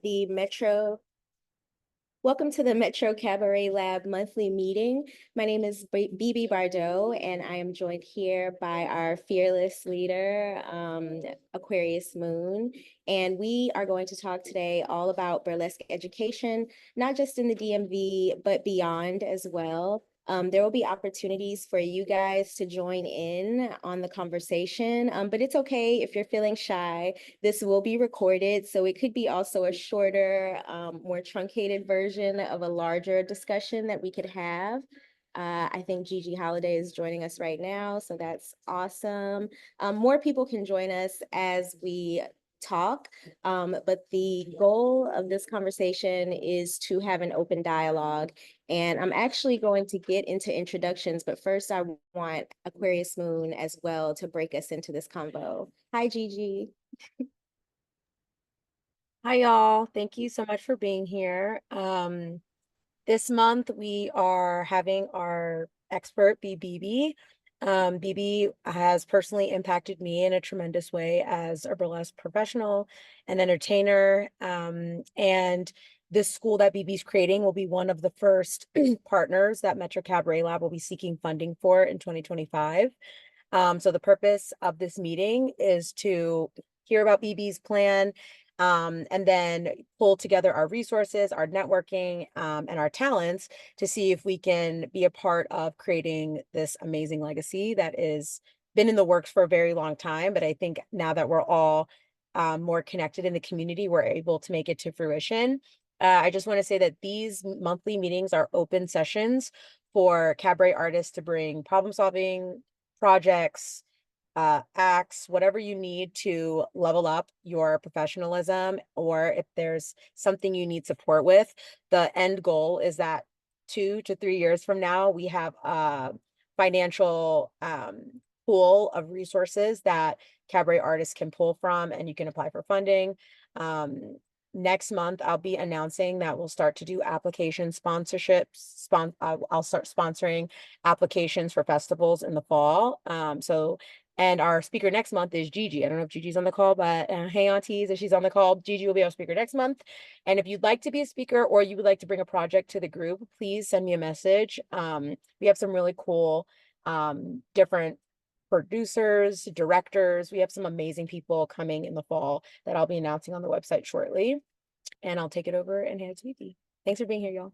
the Metro. Welcome to the Metro Cabaret Lab monthly meeting. My name is Bebe Bardeaux, and I am joined here by our fearless leader, Aquarius Moon. And we are going to talk today all about burlesque education, not just in the DMV, but beyond as well. There will be opportunities for you guys to join in on the conversation, but it's okay if you're feeling shy. This will be recorded, so it could be also a shorter, more truncated version of a larger discussion that we could have. I think Gigi Holiday is joining us right now, so that's awesome. More people can join us as we talk, but the goal of this conversation is to have an open dialogue. And I'm actually going to get into introductions, but first I want Aquarius Moon as well to break us into this convo. Hi, Gigi. Hi, y'all. Thank you so much for being here. This month we are having our expert be Bebe. Bebe has personally impacted me in a tremendous way as a burlesque professional and entertainer. And this school that Bebe's creating will be one of the first partners that Metro Cabaret Lab will be seeking funding for in 2025. So the purpose of this meeting is to hear about Bebe's plan, and then pull together our resources, our networking, and our talents to see if we can be a part of creating this amazing legacy that is been in the works for a very long time. But I think now that we're all more connected in the community, we're able to make it to fruition. I just want to say that these monthly meetings are open sessions for cabaret artists to bring problem solving projects, acts, whatever you need to level up your professionalism, or if there's something you need support with. The end goal is that 2 to 3 years from now, we have a financial pool of resources that cabaret artists can pull from, and you can apply for funding. Next month, I'll be announcing that we'll start to do application sponsorships. I'll start sponsoring applications for festivals in the fall. And our speaker next month is Gigi. I don't know if Gigi's on the call, but hey, aunties, if she's on the call, Gigi will be our speaker next month. And if you'd like to be a speaker or you would like to bring a project to the group, please send me a message. We have some really cool, different producers, directors. We have some amazing people coming in the fall that I'll be announcing on the website shortly. And I'll take it over and hand it to Vivi. Thanks for being here, y'all.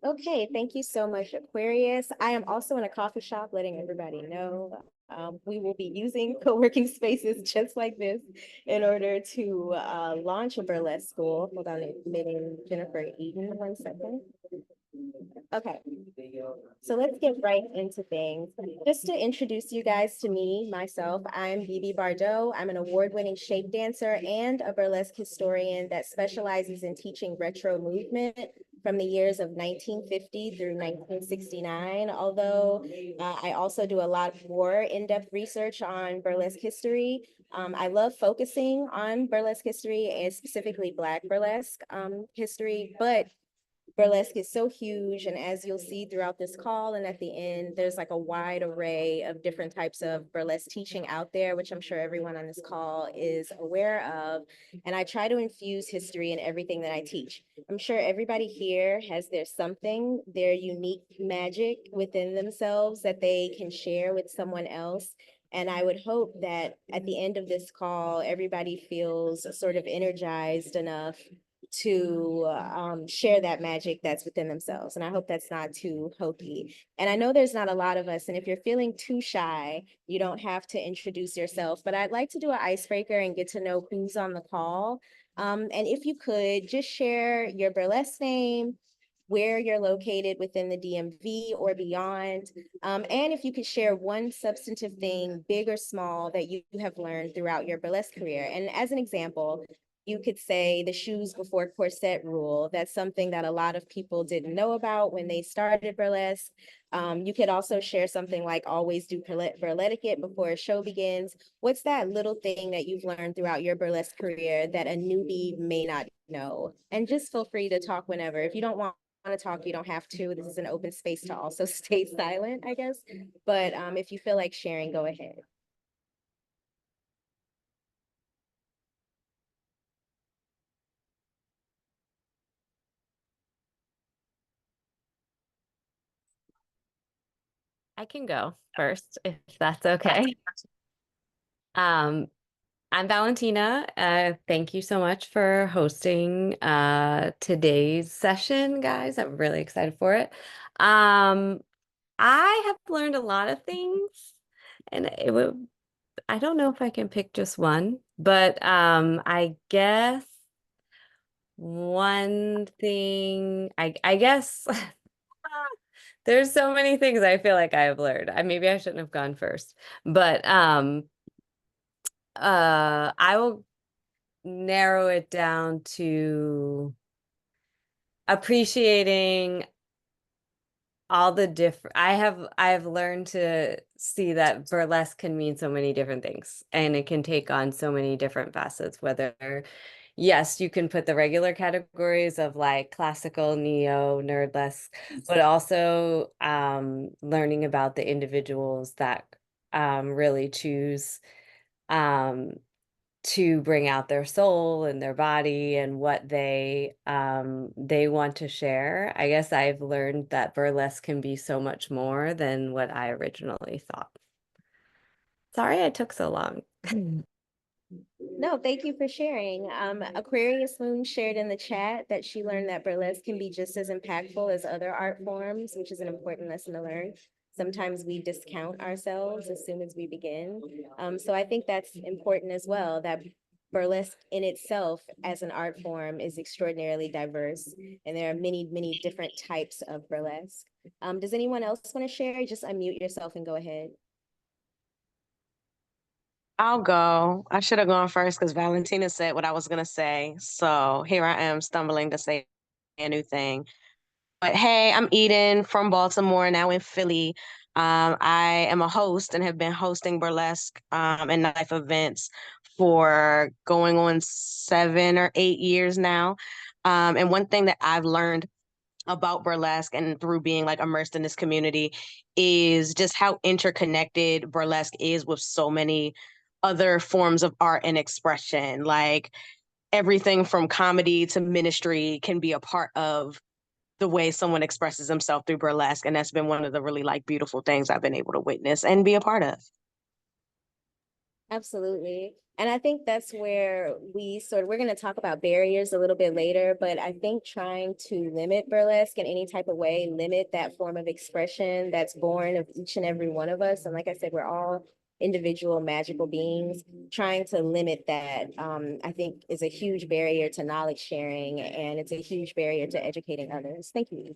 Okay, thank you so much, Aquarius. I am also in a coffee shop letting everybody know we will be using co-working spaces just like this in order to launch a burlesque school. Hold on, admitting Jennifer Eden 1 second. Okay, so let's get right into things. Just to introduce you guys to me, myself, I'm Bebe Bardeaux. I'm an award-winning shape dancer and a burlesque historian that specializes in teaching retro movement from the years of 1950 through 1969, although I also do a lot more in-depth research on burlesque history. I love focusing on burlesque history and specifically Black burlesque history, but burlesque is so huge, and as you'll see throughout this call and at the end, there's like a wide array of different types of burlesque teaching out there, which I'm sure everyone on this call is aware of. And I try to infuse history in everything that I teach. I'm sure everybody here has their something, their unique magic within themselves that they can share with someone else. And I would hope that at the end of this call, everybody feels sort of energized enough to share that magic that's within themselves. And I hope that's not too hokey. And I know there's not a lot of us. And if you're feeling too shy, you don't have to introduce yourself. But I'd like to do an icebreaker and get to know who's on the call. And if you could just share your burlesque name, where you're located within the DMV or beyond, and if you could share one substantive thing, big or small, that you have learned throughout your burlesque career. And as an example, you could say the shoes before corset rule. That's something that a lot of people didn't know about when they started burlesque. You could also share something like always do burlesque before a show begins. What's that little thing that you've learned throughout your burlesque career that a newbie may not know? And just feel free to talk whenever. If you don't want to talk, you don't have to. This is an open space to also stay silent, I guess. But if you feel like sharing, go ahead. I can go first if that's okay. Um, I'm Valentina. Thank you so much for hosting today's session, guys. I'm really excited for it. Um, I have learned a lot of things, and I don't know if I can pick just one, but I guess one thing I guess there's so many things I feel like I have learned. Maybe I shouldn't have gone first, but I will narrow it down to appreciating all the different I have learned to see that burlesque can mean so many different things, and it can take on so many different facets, whether yes, you can put the regular categories of like classical, neo, nerdlesque, but also learning about the individuals that really choose um to bring out their soul and their body and what they want to share. I guess I've learned that burlesque can be so much more than what I originally thought. Sorry I took so long. No, thank you for sharing. Aquarius Moon shared in the chat that she learned that burlesque can be just as impactful as other art forms, which is an important lesson to learn. Sometimes we discount ourselves as soon as we begin. So I think that's important as well, that burlesque in itself as an art form is extraordinarily diverse, and there are many, many different types of burlesque. Does anyone else want to share? Just unmute yourself and go ahead. I'll go. I should have gone first because Valentina said what I was going to say. So here I am stumbling to say a new thing. But hey, I'm Eden from Baltimore, now in Philly. I am a host and have been hosting burlesque and life events for going on 7 or 8 years now. And one thing that I've learned about burlesque and through being like immersed in this community is just how interconnected burlesque is with so many other forms of art and expression. Like everything from comedy to ministry can be a part of the way someone expresses himself through burlesque. And that's been one of the really like beautiful things I've been able to witness and be a part of. Absolutely. And I think that's where we're going to talk about barriers a little bit later, but I think trying to limit burlesque in any type of way, limit that form of expression that's born of each and every one of us. And like I said, we're all individual magical beings. Trying to limit that, I think, is a huge barrier to knowledge sharing, and it's a huge barrier to educating others. Thank you.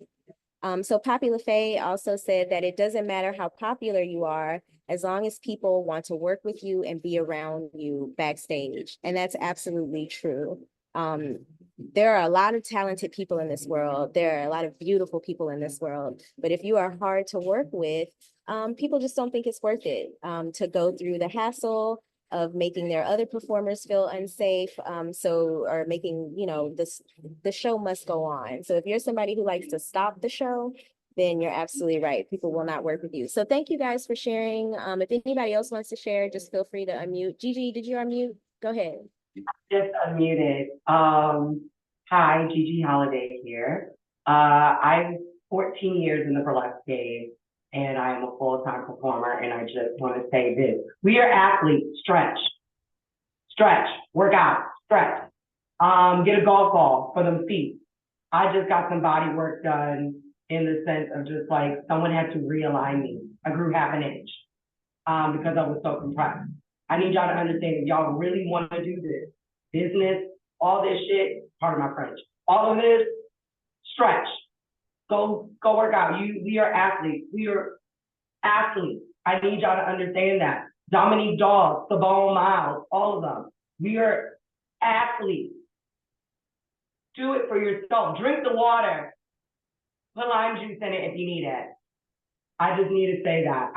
So Poppy LaFay also said that it doesn't matter how popular you are, as long as people want to work with you and be around you backstage. And that's absolutely true. There are a lot of talented people in this world. There are a lot of beautiful people in this world. But if you are hard to work with, people just don't think it's worth it to go through the hassle of making their other performers feel unsafe. Or making, the show must go on. So if you're somebody who likes to stop the show, then you're absolutely right. People will not work with you. So thank you guys for sharing. If anybody else wants to share, just feel free to unmute. Gigi, did you unmute? Go ahead. Just unmuted. Hi, Gigi Holiday here. I'm 14 years in the burlesque game, and I am a full-time performer, and I just want to say this. We are athletes. Stretch, work out, stretch. Get a golf ball for them feet. I just got some body work done in the sense of just like someone had to realign me. I grew half an inch because I was so compressed. I need y'all to understand if y'all really want to do this business, all this shit, pardon my French, all of this, stretch. Go work out. We are athletes. We are athletes. I need y'all to understand that. Dominique Dawes, Savon Miles, all of them. We are athletes. Do it for yourself. Drink the water. Put lime juice in it if you need it. I just need to say that.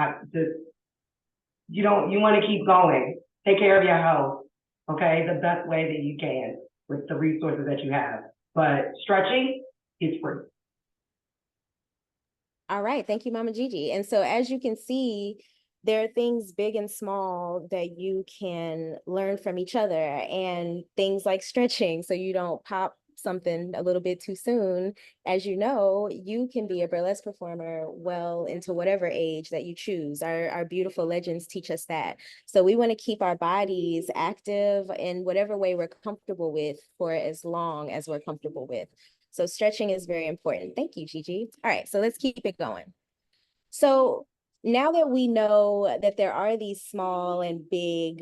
You want to keep going. Take care of your health, okay? The best way that you can with the resources that you have. But stretching is free. All right. Thank you, Mama Gigi. And so as you can see, there are things big and small that you can learn from each other, and things like stretching so you don't pop something a little bit too soon. As you know, you can be a burlesque performer well into whatever age that you choose. Our beautiful legends teach us that. So we want to keep our bodies active in whatever way we're comfortable with for as long as we're comfortable with. So stretching is very important. Thank you, Gigi. All right, so let's keep it going. So now that we know that there are these small and big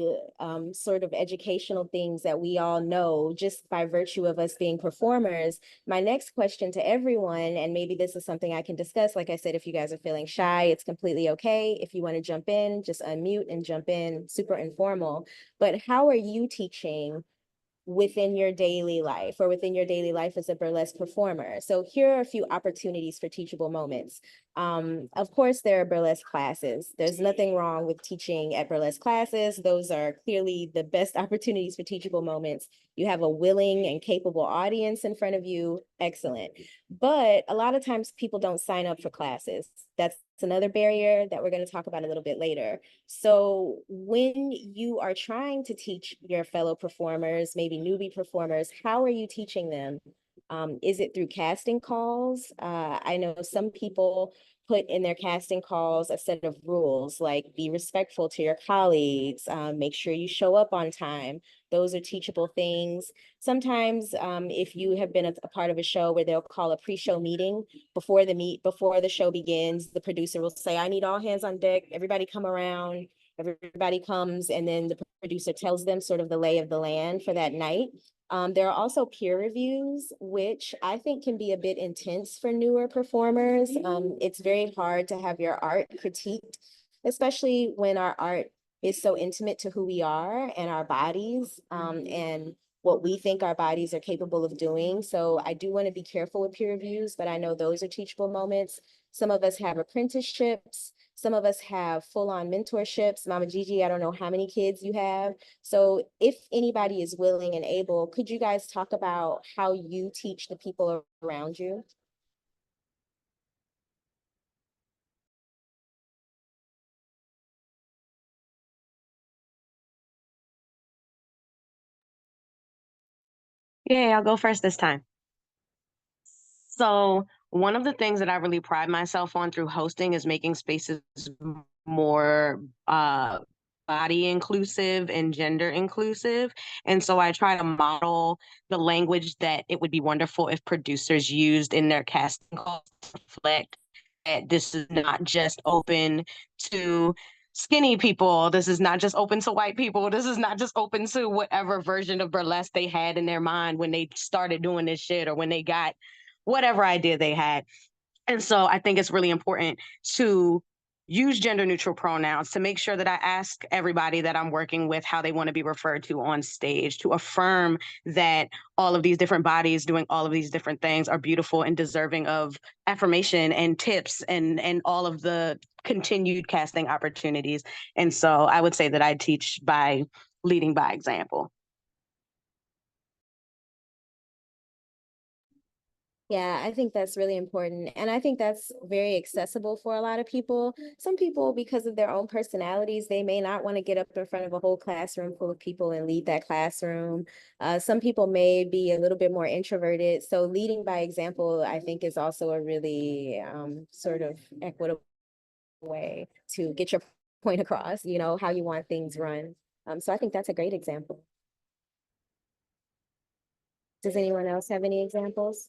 sort of educational things that we all know just by virtue of us being performers, my next question to everyone, and maybe this is something I can discuss, like I said, if you guys are feeling shy, it's completely okay. If you want to jump in, just unmute and jump in, super informal. But how are you teaching within your daily life or within your daily life as a burlesque performer? So here are a few opportunities for teachable moments. Of course, there are burlesque classes. There's nothing wrong with teaching at burlesque classes. Those are clearly the best opportunities for teachable moments. You have a willing and capable audience in front of you. Excellent. But a lot of times people don't sign up for classes. That's another barrier that we're going to talk about a little bit later. So when you are trying to teach your fellow performers, maybe newbie performers, how are you teaching them? Is it through casting calls? I know some people put in their casting calls a set of rules, like be respectful to your colleagues, make sure you show up on time. Those are teachable things. Sometimes if you have been a part of a show where they'll call a pre-show meeting before the show begins, the producer will say, I need all hands on deck, everybody come around, everybody comes, and then the producer tells them sort of the lay of the land for that night. There are also peer reviews, which I think can be a bit intense for newer performers. It's very hard to have your art critiqued, especially when our art is so intimate to who we are and our bodies, and what we think our bodies are capable of doing. So I do want to be careful with peer reviews, but I know those are teachable moments. Some of us have apprenticeships. Some of us have full-on mentorships. Mama Gigi, I don't know how many kids you have. So if anybody is willing and able, could you guys talk about how you teach the people around you? Yeah, I'll go first this time. So one of the things that I really pride myself on through hosting is making spaces more body inclusive and gender inclusive. And so I try to model the language that it would be wonderful if producers used in their casting calls to reflect that this is not just open to skinny people. This is not just open to white people. This is not just open to whatever version of burlesque they had in their mind when they started doing this shit or when they got whatever idea they had. And so I think it's really important to use gender neutral pronouns, to make sure that I ask everybody that I'm working with how they want to be referred to on stage, to affirm that all of these different bodies doing all of these different things are beautiful and deserving of affirmation and tips and all of the continued casting opportunities. And so I would say that I teach by leading by example. Yeah, I think that's really important. And I think that's very accessible for a lot of people. Some people, because of their own personalities, they may not want to get up in front of a whole classroom full of people and lead that classroom. Some people may be a little bit more introverted. So leading by example, I think, is also a really sort of equitable way to get your point across, you know, how you want things run. So I think that's a great example. Does anyone else have any examples?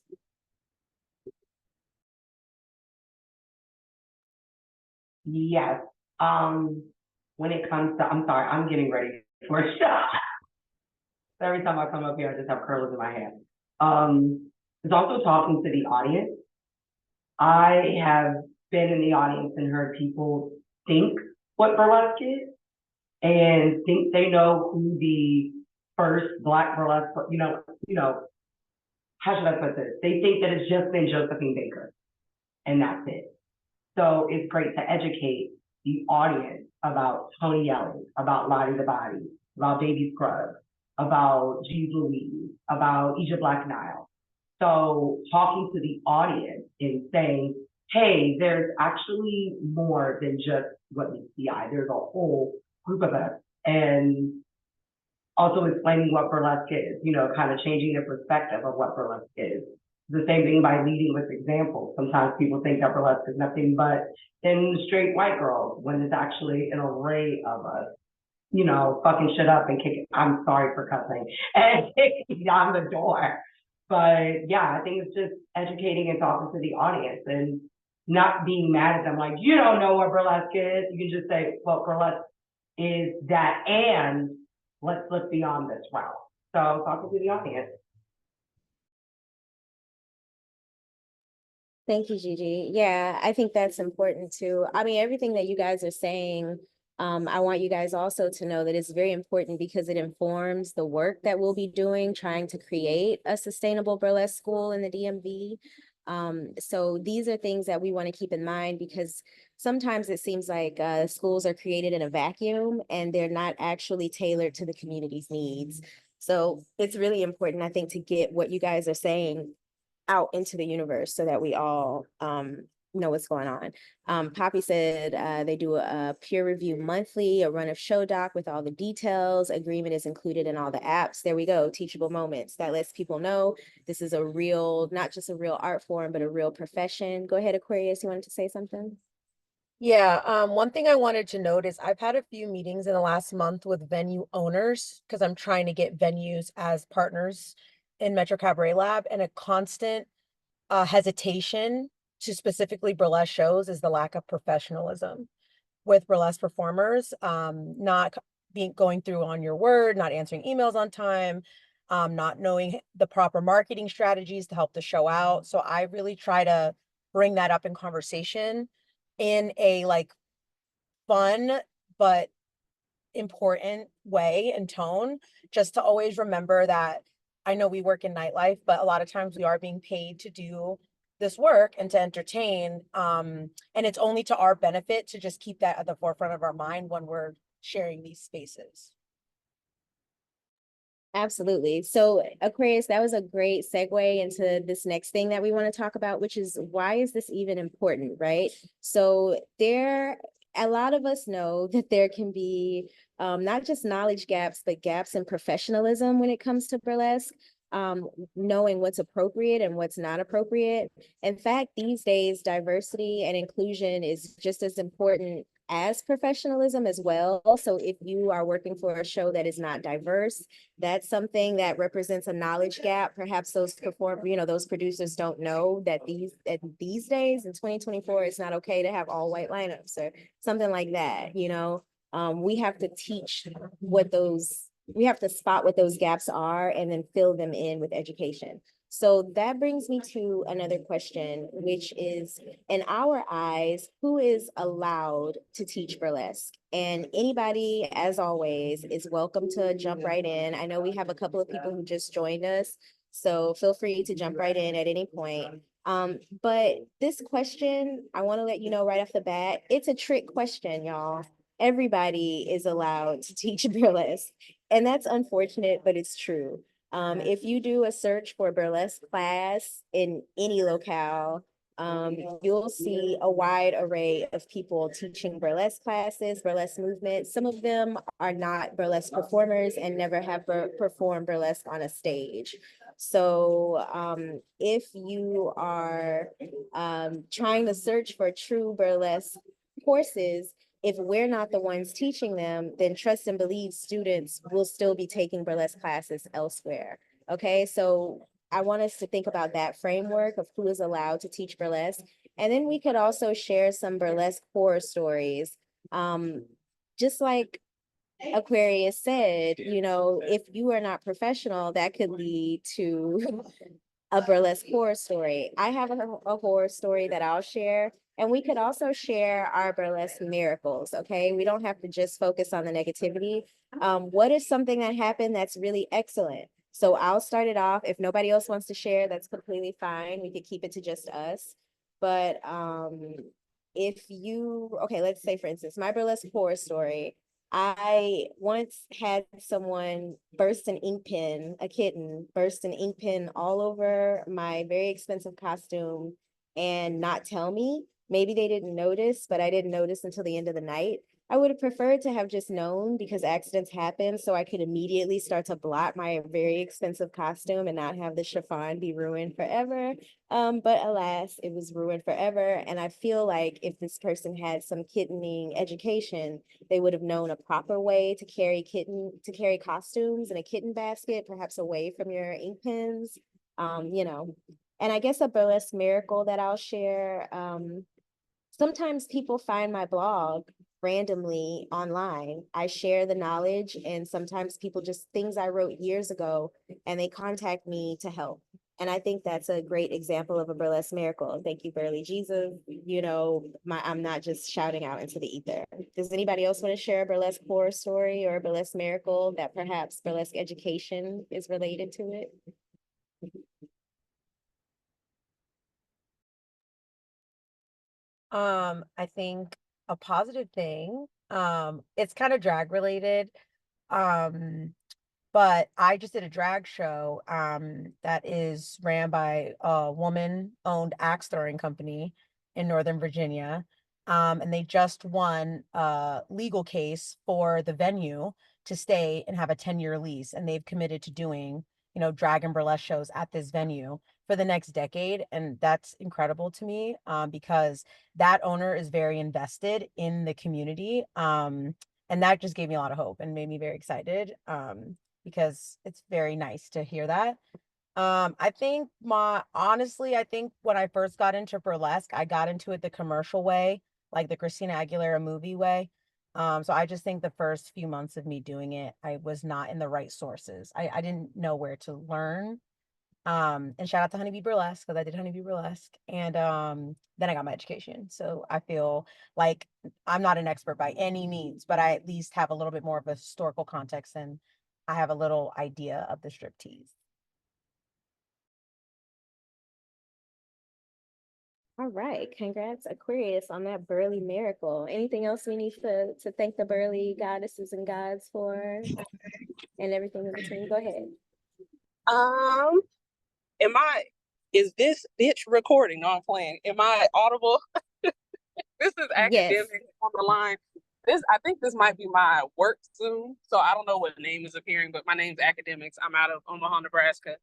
Yes. When it comes to, I'm sorry, I'm getting ready for a shot. Every time I come up here, I just have curlers in my hand. It's also talking to the audience. I have been in the audience and heard people think what burlesque is and think they know who the first Black burlesque, how should I put this? They think that it's just been Josephine Baker and that's it. So it's great to educate the audience about Tony Yelling, about Lottie the Body, about Baby Scrubs, about Jeeves Louise, about Egypt Black Nile. So talking to the audience and saying, hey, there's actually more than just what meets the eye. There's a whole group of us. And also explaining what burlesque is, you know, kind of changing their perspective of what burlesque is. The same thing by leading with examples. Sometimes people think that burlesque is nothing but in straight white girls, when it's actually an array of us, you know, fucking shit up and kicking, I'm sorry for cussing, and kicking down the door. But yeah, I think it's just educating and talking to the audience and not being mad at them like, you don't know what burlesque is. You can just say, well, burlesque is that, and let's look beyond this route. So talking to the audience. Thank you, Gigi. Yeah, I think that's important too. I mean, everything that you guys are saying, I want you guys also to know that it's very important because it informs the work that we'll be doing, trying to create a sustainable burlesque school in the DMV. So these are things that we want to keep in mind because sometimes it seems like schools are created in a vacuum and they're not actually tailored to the community's needs. So it's really important, I think, to get what you guys are saying out into the universe so that we all know what's going on. Poppy said they do a peer review monthly, a run of show doc with all the details. Agreement is included in all the apps. There we go, teachable moments. That lets people know this is a real, not just a real art form, but a real profession. Go ahead, Aquarius, you wanted to say something? Yeah, one thing I wanted to note is I've had a few meetings in the last month with venue owners because I'm trying to get venues as partners in Metro Cabaret Lab, and a constant hesitation to specifically burlesque shows is the lack of professionalism with burlesque performers, not being going through on your word, not answering emails on time, not knowing the proper marketing strategies to help the show out. So I really try to bring that up in conversation in a like fun but important way and tone, just to always remember that I know we work in nightlife, but a lot of times we are being paid to do this work and to entertain. And it's only to our benefit to just keep that at the forefront of our mind when we're sharing these spaces. Absolutely. So Aquarius, that was a great segue into this next thing that we want to talk about, which is why is this even important, right? So a lot of us know that there can be not just knowledge gaps, but gaps in professionalism when it comes to burlesque, knowing what's appropriate and what's not appropriate. In fact, these days, diversity and inclusion is just as important as professionalism as well. So if you are working for a show that is not diverse, that's something that represents a knowledge gap. Perhaps those those producers don't know that these days in 2024, it's not okay to have all white lineups or something like that. We have to we have to spot what those gaps are and then fill them in with education. So that brings me to another question, which is, in our eyes, who is allowed to teach burlesque? And anybody, as always, is welcome to jump right in. I know we have a couple of people who just joined us, so feel free to jump right in at any point. But this question, I want to let you know right off the bat, it's a trick question, y'all. Everybody is allowed to teach burlesque, and that's unfortunate, but it's true. If you do a search for burlesque class in any locale, you'll see a wide array of people teaching burlesque classes, burlesque movement. Some of them are not burlesque performers and never have performed burlesque on a stage. So if you are trying to search for true burlesque courses, if we're not the ones teaching them, then trust and believe students will still be taking burlesque classes elsewhere. Okay, so I want us to think about that framework of who is allowed to teach burlesque. And then we could also share some burlesque horror stories. Just like Aquarius said, if you are not professional, that could lead to a burlesque horror story. I have a horror story that I'll share. And we could also share our burlesque miracles, okay? We don't have to just focus on the negativity. What is something that happened that's really excellent? So I'll start it off. If nobody else wants to share, that's completely fine. We could keep it to just us. But okay, let's say for instance, my burlesque horror story, I once had someone burst an ink pen, a kitten, burst an ink pen all over my very expensive costume and not tell me. Maybe they didn't notice, but I didn't notice until the end of the night. I would have preferred to have just known because accidents happen, so I could immediately start to blot my very expensive costume and not have the chiffon be ruined forever. But alas, it was ruined forever. And I feel like if this person had some kittening education, they would have known a proper way to carry costumes in a kitten basket, perhaps away from your ink pens. You know. And I guess a burlesque miracle that I'll share. Sometimes people find my blog randomly online. I share the knowledge, and sometimes people just things I wrote years ago and they contact me to help. And I think that's a great example of a burlesque miracle. Thank you, Burly Jesus. You know, I'm not just shouting out into the ether. Does anybody else want to share a burlesque horror story or a burlesque miracle that perhaps burlesque education is related to it? I think a positive thing, it's kind of drag related. Um, but I just did a drag show that is ran by a woman-owned axe throwing company in Northern Virginia. And they just won a legal case for the venue to stay and have a 10-year lease. And they've committed to doing, drag and burlesque shows at this venue for the next decade. And that's incredible to me because that owner is very invested in the community. And that just gave me a lot of hope and made me very excited. Because it's very nice to hear that. I think I think when I first got into burlesque, I got into it the commercial way, like the Christina Aguilera movie way. So I just think the first few months of me doing it, I was not in the right sources. I didn't know where to learn. And shout out to Honeybee Burlesque because I did Honeybee Burlesque. And then I got my education. So I feel like I'm not an expert by any means, but I at least have a little bit more of a historical context and I have a little idea of the striptease. All right, congrats, Aquarius, on that burly miracle. Anything else we need to thank the burly goddesses and gods for, and everything in between? Go ahead. Um, is this bitch recording? No, I'm playing. Am I audible? This is Yes. academic on the line. I think this might be my work Zoom, so I don't know what name is appearing, but my name's Academics. I'm out of Omaha, Nebraska.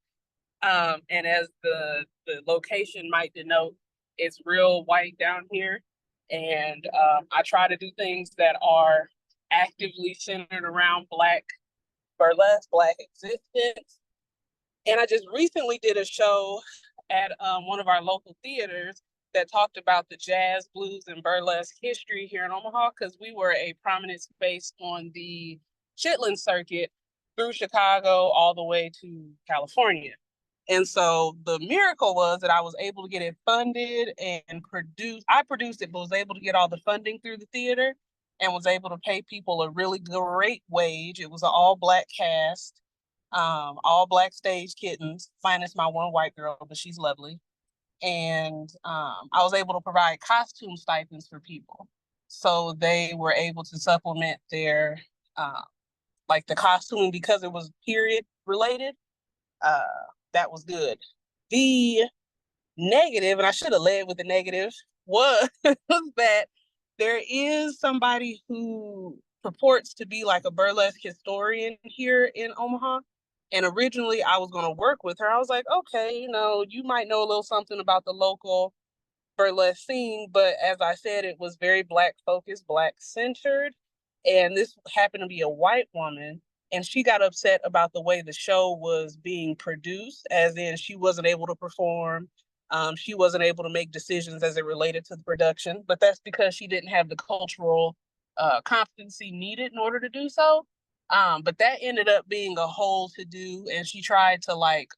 And as the location might denote, it's real white down here. And I try to do things that are actively centered around Black burlesque, Black existence. And I just recently did a show at one of our local theaters that talked about the jazz, blues, and burlesque history here in Omaha, because we were a prominent space on the Chitlin circuit through Chicago all the way to California. And so the miracle was that I was able to get it funded and produced. I produced it, but was able to get all the funding through the theater and was able to pay people a really great wage. It was an all Black cast, all Black stage kittens, minus my one white girl, but she's lovely. And I was able to provide costume stipends for people. So they were able to supplement their, like the costuming because it was period related. That was good. The negative, and I should have led with the negative, was that there is somebody who purports to be like a burlesque historian here in Omaha. And originally I was going to work with her. I was like, okay, you might know a little something about the local burlesque scene, but as I said, it was very Black focused, Black centered. And this happened to be a white woman. And she got upset about the way the show was being produced, as in she wasn't able to perform. She wasn't able to make decisions as it related to the production, but that's because she didn't have the cultural competency needed in order to do so. But that ended up being a whole to do, and she tried to like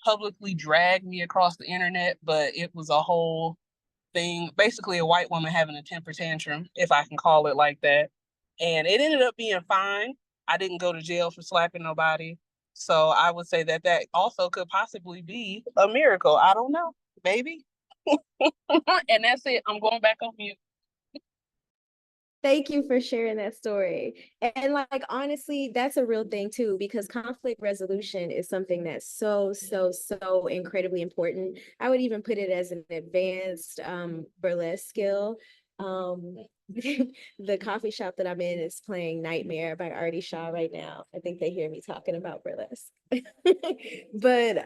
publicly drag me across the internet, but it was a whole thing. Basically, a white woman having a temper tantrum, if I can call it like that. And it ended up being fine. I didn't go to jail for slapping nobody. So I would say that that also could possibly be a miracle. I don't know. Maybe. And that's it. I'm going back on mute. Thank you for sharing that story. And like, honestly, that's a real thing too, because conflict resolution is something that's so incredibly important. I would even put it as an advanced burlesque skill. the coffee shop that I'm in is playing Nightmare by Artie Shaw right now. I think they hear me talking about burlesque. But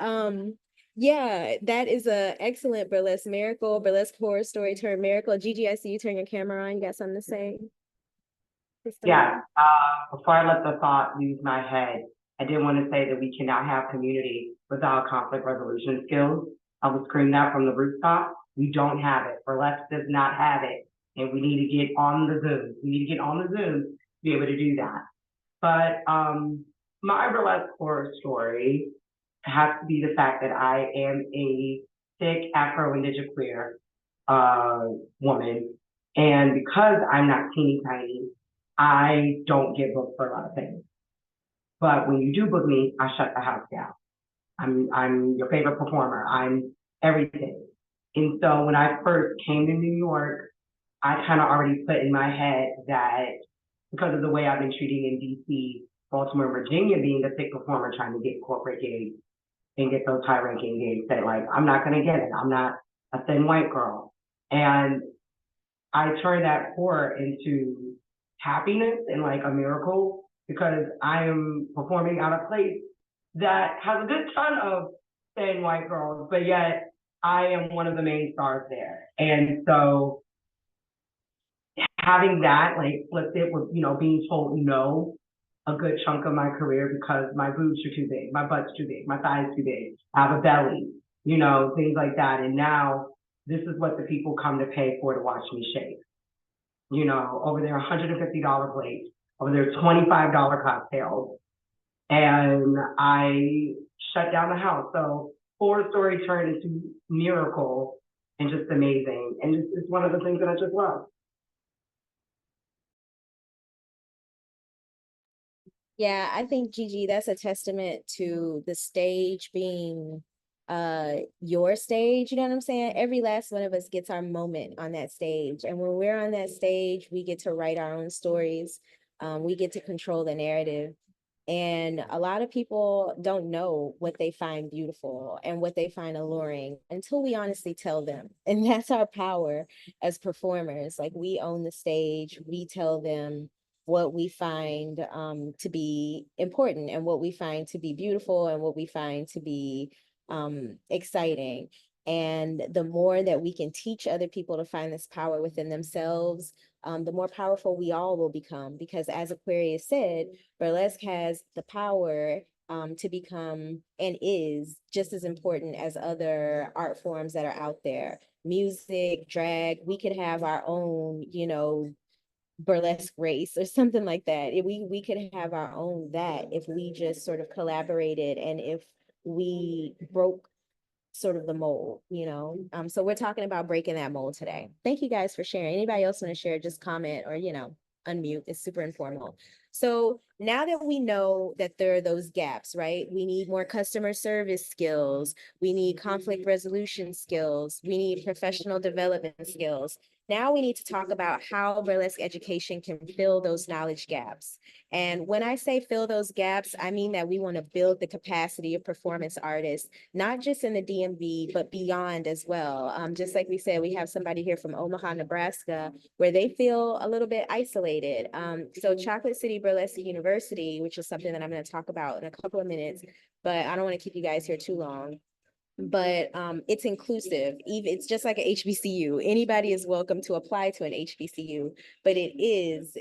yeah, that is a excellent burlesque miracle, burlesque horror story turned miracle. Gigi, I see you turn your camera on. You got something to say? Yeah, before I let the thought leave my head, I did want to say that we cannot have community without conflict resolution skills. I will scream that from the rooftop. We don't have it. Burlesque does not have it. And we need to get on the Zoom. We need to get on the Zoom to be able to do that. But my burlesque horror story has to be the fact that I am a thick Afro Indigenous queer woman. And because I'm not teeny tiny, I don't get booked for a lot of things. But when you do book me, I shut the house down. I'm your favorite performer. I'm everything. And so when I first came to New York, I kind of already put in my head that because of the way I've been treating in DC, Baltimore, Virginia, being a thick performer trying to get corporate gigs and get those high ranking gigs, that like, I'm not going to get it. I'm not a thin white girl. And I turned that horror into happiness and like a miracle because I am performing at a place that has a good ton of thin white girls, but yet I am one of the main stars there. And so having that like flipped it with, being told no a good chunk of my career because my boobs are too big, my butt's too big, my thighs too big, I have a belly, things like that. And now this is what the people come to pay for to watch me shake. Over there $150 plates, over there $25 cocktails. And I shut down the house. So horror story turned into miracle and just amazing. And it's one of the things that I just love. Yeah, I think Gigi, that's a testament to the stage being your stage, you know what I'm saying? Every last one of us gets our moment on that stage. And when we're on that stage, we get to write our own stories. We get to control the narrative. And a lot of people don't know what they find beautiful and what they find alluring until we honestly tell them. And that's our power as performers. Like, we own the stage, we tell them what we find to be important and what we find to be beautiful and what we find to be exciting. And the more that we can teach other people to find this power within themselves, the more powerful we all will become. Because as Aquarius said, burlesque has the power to become and is just as important as other art forms that are out there. Music, drag, we could have our own, burlesque race or something like that. We could have our own that if we just sort of collaborated and if we broke sort of the mold, so we're talking about breaking that mold today. Thank you guys for sharing. Anybody else want to share, just comment or unmute. It's super informal. So now that we know that there are those gaps, right? We need more customer service skills, we need conflict resolution skills, we need professional development skills. Now we need to talk about how burlesque education can fill those knowledge gaps. And when I say fill those gaps, I mean that we want to build the capacity of performance artists, not just in the DMV, but beyond as well. Just like we said, we have somebody here from Omaha, Nebraska, where they feel a little bit isolated. So Chocolate City Burlesque University, which is something that I'm going to talk about in a couple of minutes, but I don't want to keep you guys here too long. But it's inclusive. Even it's just like a HBCU. Anybody is welcome to apply to an HBCU, but it is,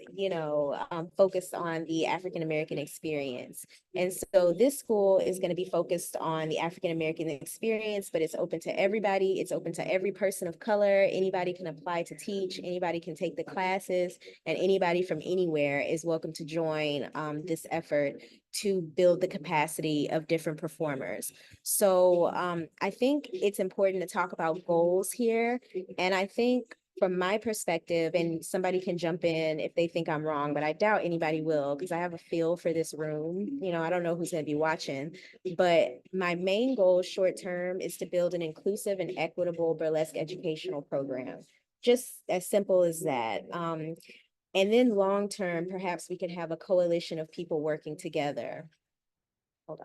focused on the African American experience. And so this school is going to be focused on the African American experience, but it's open to everybody. It's open to every person of color. Anybody can apply to teach. Anybody can take the classes, and anybody from anywhere is welcome to join this effort to build the capacity of different performers. So I think it's important to talk about goals here. And I think from my perspective, and somebody can jump in if they think I'm wrong, but I doubt anybody will because I have a feel for this room. I don't know who's going to be watching, but my main goal short term is to build an inclusive and equitable burlesque educational program. Just as simple as that. And then long term, perhaps we could have a coalition of people working together. Hold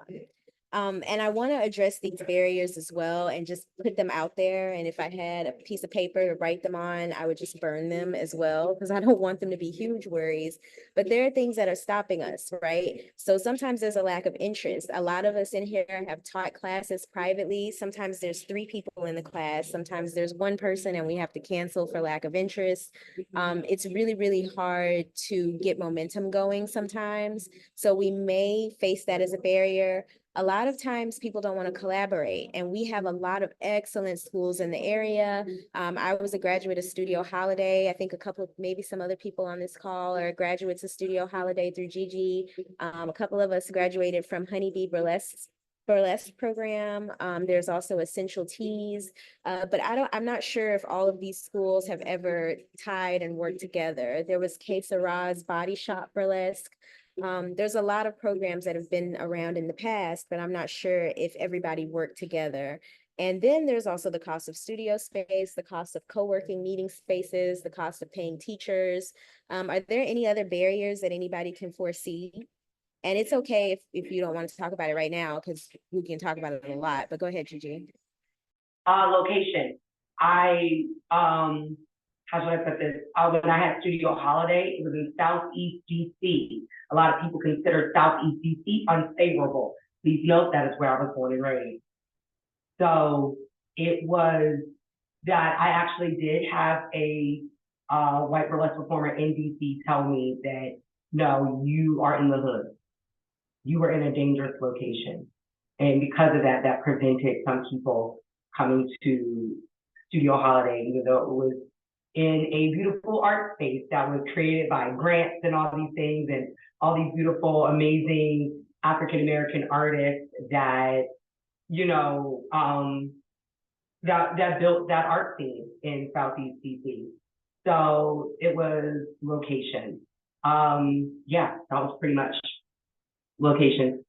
And I want to address these barriers as well and just put them out there. And if I had a piece of paper to write them on, I would just burn them as well, because I don't want them to be huge worries. But there are things that are stopping us, right? So sometimes there's a lack of interest. A lot of us in here have taught classes privately. Sometimes there's 3 people in the class. Sometimes there's 1 person and we have to cancel for lack of interest. It's really, really hard to get momentum going sometimes. So we may face that as a barrier. A lot of times people don't want to collaborate, and we have a lot of excellent schools in the area. I was a graduate of Studio Holiday. I think a couple of, maybe some other people on this call are graduates of Studio Holiday through Gigi. A couple of us graduated from Honeybee Burlesque program. There's also Essential Teas, but I'm not sure if all of these schools have ever tied and worked together. There was Que Sera's Body Shop Burlesque. There's a lot of programs that have been around in the past, but I'm not sure if everybody worked together. And then there's also the cost of studio space, the cost of co-working meeting spaces, the cost of paying teachers. Are there any other barriers that anybody can foresee? And it's okay if you don't want to talk about it right now, because we can talk about it a lot, but go ahead, Gigi. Location. How should I put this? When I had Studio Holiday, it was in Southeast DC. A lot of people consider Southeast DC unfavorable. Please note that is where I was born and raised. So it was that I actually did have a white burlesque performer in DC tell me that, no, you are in the hood. You were in a dangerous location. And because of that, that prevented some people coming to Studio Holiday, even though it was in a beautiful art space that was created by grants and all these things and all these beautiful, amazing African-American artists that, you know, that built that art scene in Southeast DC. So it was location. Yeah, that was pretty much location.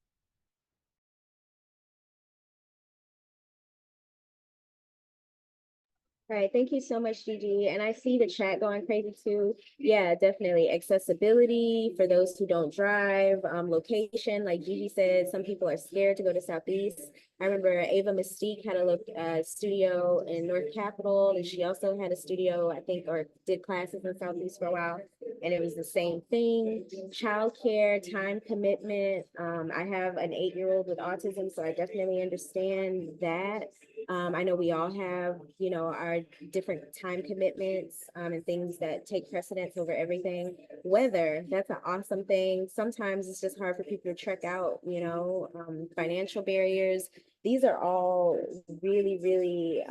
All right, thank you so much, Gigi. And I see the chat going crazy too. Yeah, definitely. Accessibility for those who don't drive, location, like Gigi said, some people are scared to go to Southeast. I remember Ava Mystique had a studio in North Capitol, and she also had a studio, I think, or did classes in Southeast for a while, and it was the same thing. Childcare, time commitment. I have an 8-year-old with autism, so I definitely understand that. I know we all have, you know, our different time commitments and things that take precedence over everything. Weather, that's an awesome thing. Sometimes it's just hard for people to trek out, you know, financial barriers. These are all really, really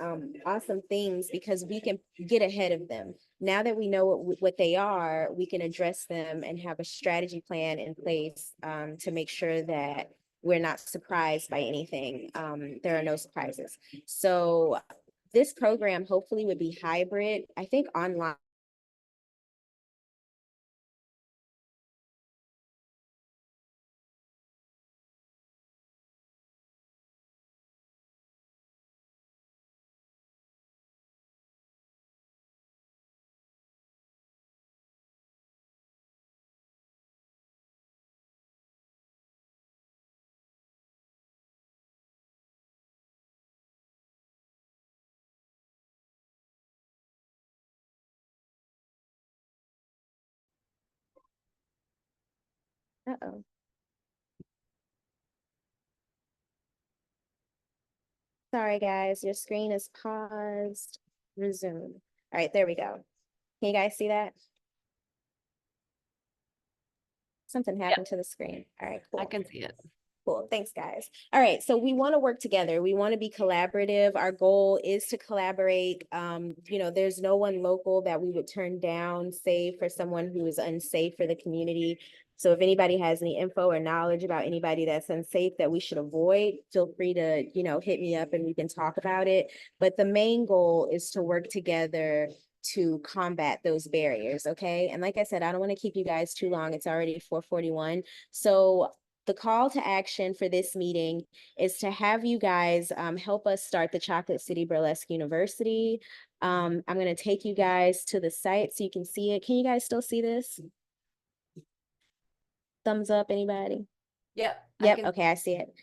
awesome things because we can get ahead of them. Now that we know what they are, we can address them and have a strategy plan in place to make sure that we're not surprised by anything. There are no surprises. So this program hopefully would be hybrid. I think online. Uh-oh. Sorry, guys, your screen is paused. Resume. All right, there we go. Can you guys see that? Something happened to the screen. All right, cool. I can see it. Cool. Thanks, guys. All right. So we want to work together. We want to be collaborative. Our goal is to collaborate. You know, there's no one local that we would turn down, save for someone who is unsafe for the community. So if anybody has any info or knowledge about anybody that's unsafe that we should avoid, feel free to, you know, hit me up and we can talk about it. But the main goal is to work together to combat those barriers. Okay. And like I said, I don't want to keep you guys too long. It's already 4:41. So the call to action for this meeting is to have you guys help us start the Chocolate City Burlesque University. I'm going to take you guys to the site so you can see it. Can you guys still see this? Thumbs up, anybody? Yep. Yep. Okay, I see it.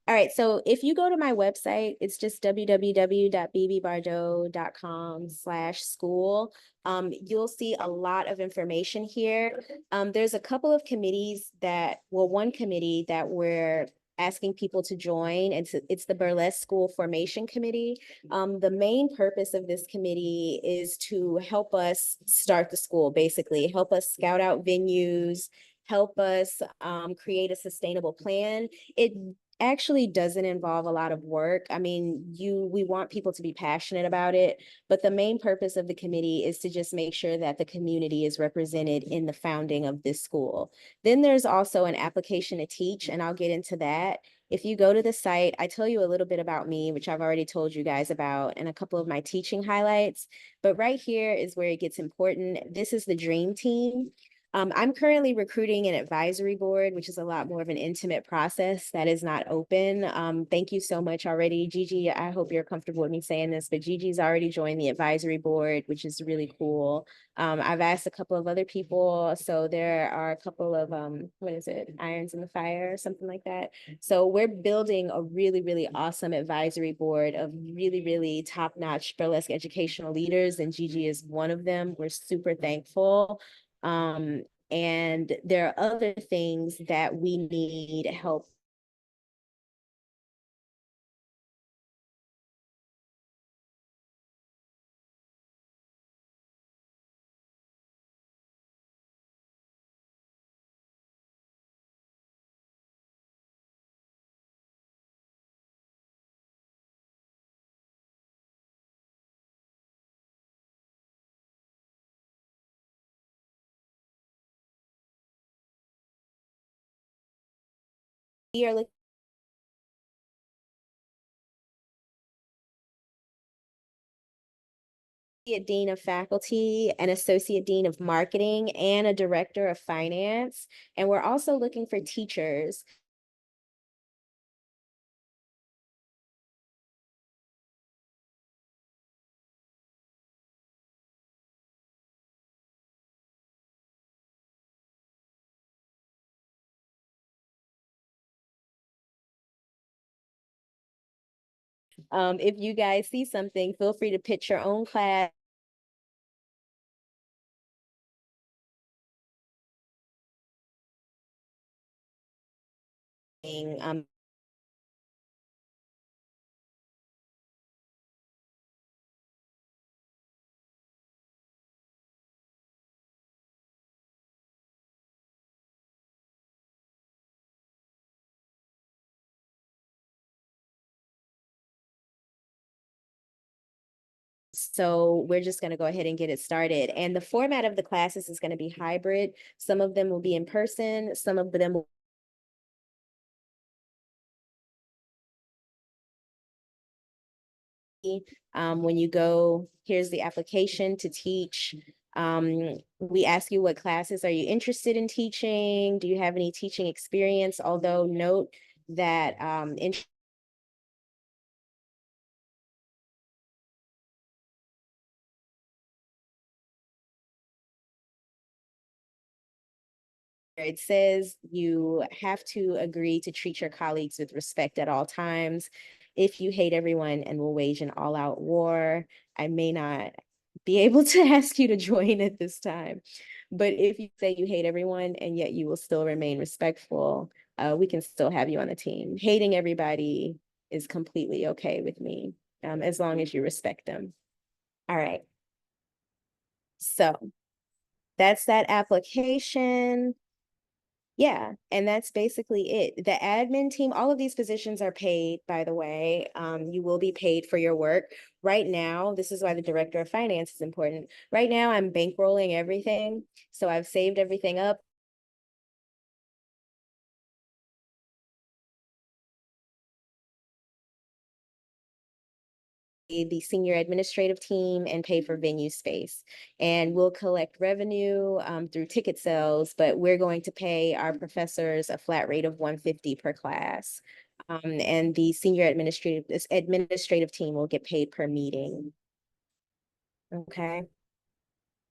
All right, so if you go to my website, it's just www.bebebardeaux.com/school. You'll see a lot of information here. There's a couple of committees one committee that we're asking people to join. It's the Burlesque School Formation Committee. The main purpose of this committee is to help us start the school, basically, help us scout out venues, help us create a sustainable plan. It actually doesn't involve a lot of work. I mean, we want people to be passionate about it, but the main purpose of the committee is to just make sure that the community is represented in the founding of this school. Then there's also an application to teach, and I'll get into that. If you go to the site, I tell you a little bit about me, which I've already told you guys about, and a couple of my teaching highlights. But right here is where it gets important. This is the dream team. I'm currently recruiting an advisory board, which is a lot more of an intimate process that is not open. Thank you so much already, Gigi. I hope you're comfortable with me saying this, but Gigi's already joined the advisory board, which is really cool. I've asked a couple of other people, so there are a couple of, irons in the fire or something like that. So we're building a really, really awesome advisory board of really, really top-notch burlesque educational leaders, and Gigi is one of them. We're super thankful. And there are other things that we need help. We are looking at dean of faculty, an associate dean of marketing, and a director of finance. And we're also looking for teachers. If you guys see something, feel free to pitch your own class. Um, So we're just going to go ahead and get it started. And the format of the classes is going to be hybrid. Some of them will be in person, some of them will when you go, here's the application to teach. We ask you what classes are you interested in teaching? Do you have any teaching experience? Although note that it says you have to agree to treat your colleagues with respect at all times. If you hate everyone and will wage an all-out war, I may not be able to ask you to join at this time. But if you say you hate everyone and yet you will still remain respectful, we can still have you on the team. Hating everybody is completely okay with me, as long as you respect them. All right. So that's that application. Yeah, and that's basically it. The admin team, all of these positions are paid, by the way. You will be paid for your work. Right now, this is why the director of finance is important. Right now, I'm bankrolling everything. So I've saved everything up. The senior administrative team and pay for venue space. And we'll collect revenue through ticket sales, but we're going to pay our professors a flat rate of $150 per class. And the senior administrative team will get paid per meeting. Okay.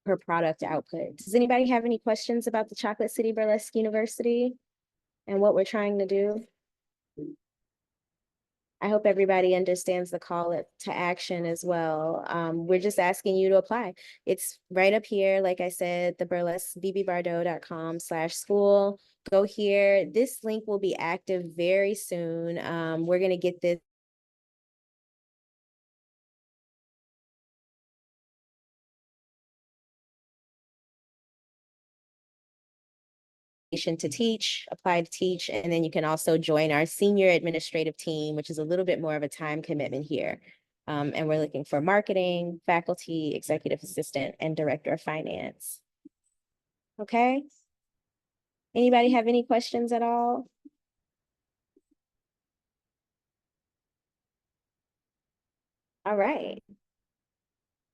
Per product output. Does anybody have any questions about the Chocolate City Burlesque University and what we're trying to do? I hope everybody understands the to action as well. We're just asking you to apply. It's right up here, like I said, the Burlesque, bebebardeaux.com/school. Go here. This link will be active very soon. We're going to get this to teach, apply to teach, and then you can also join our senior administrative team, which is a little bit more of a time commitment here. And we're looking for marketing, faculty, executive assistant, and director of finance. Okay. Anybody have any questions at all? All right.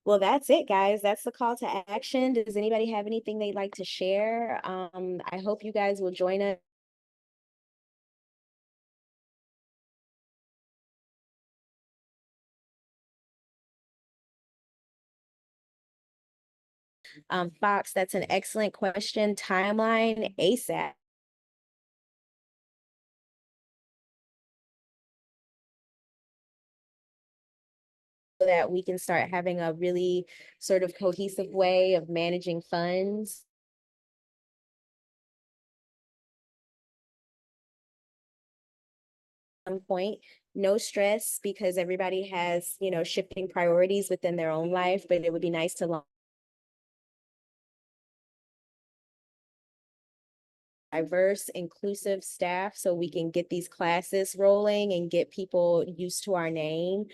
Well, that's it, guys. That's the call to action. Does anybody have anything they'd like to share? I hope you guys will join us. Fox, that's an excellent question. Timeline ASAP. So that we can start having a really sort of cohesive way of managing funds. Some point, no stress, because everybody has, you know, shifting priorities within their own life, but it would be nice to diverse, inclusive staff so we can get these classes rolling and get people used to our name.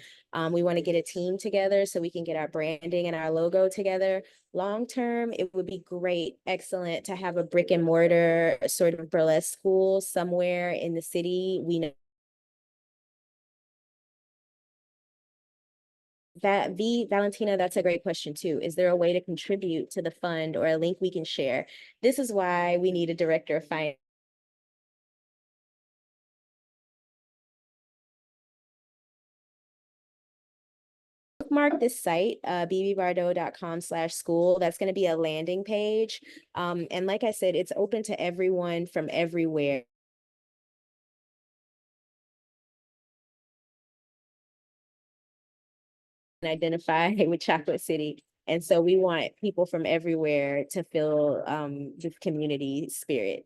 We want to get a team together so we can get our branding and our logo together. Long term, it would be great, excellent to have a brick and mortar sort of burlesque school somewhere in the city. We know that Valentina, that's a great question too. Is there a way to contribute to the fund or a link we can share? This is why we need a director of finance. Bookmark this site, bebebardeaux.com/school. That's going to be a landing page. And like I said, it's open to everyone from everywhere. Identify with Chocolate City. And so we want people from everywhere to feel this community spirit.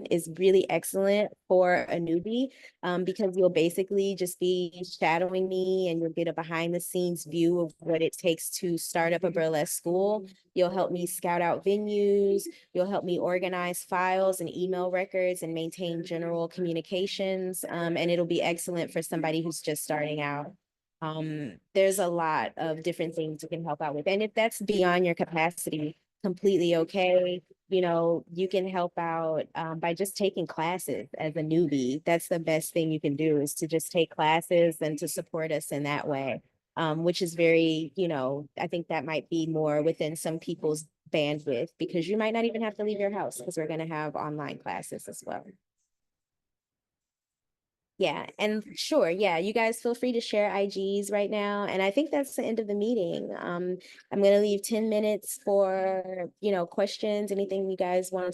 Is really excellent for a newbie because you'll basically just be shadowing me and you'll get a behind the scenes view of what it takes to start up a burlesque school. You'll help me scout out venues. You'll help me organize files and email records and maintain general communications. And it'll be excellent for somebody who's just starting out. There's a lot of different things you can help out with. And if that's beyond your capacity, completely okay. You know, you can help out by just taking classes as a newbie. That's the best thing you can do, is to just take classes and to support us in that way, which is very, you know, I think that might be more within some people's bandwidth, because you might not even have to leave your house because we're going to have online classes as well. Yeah, and sure, yeah, you guys feel free to share IGs right now. And I think that's the end of the meeting. I'm gonna leave 10 minutes for, you know, questions, anything you guys want to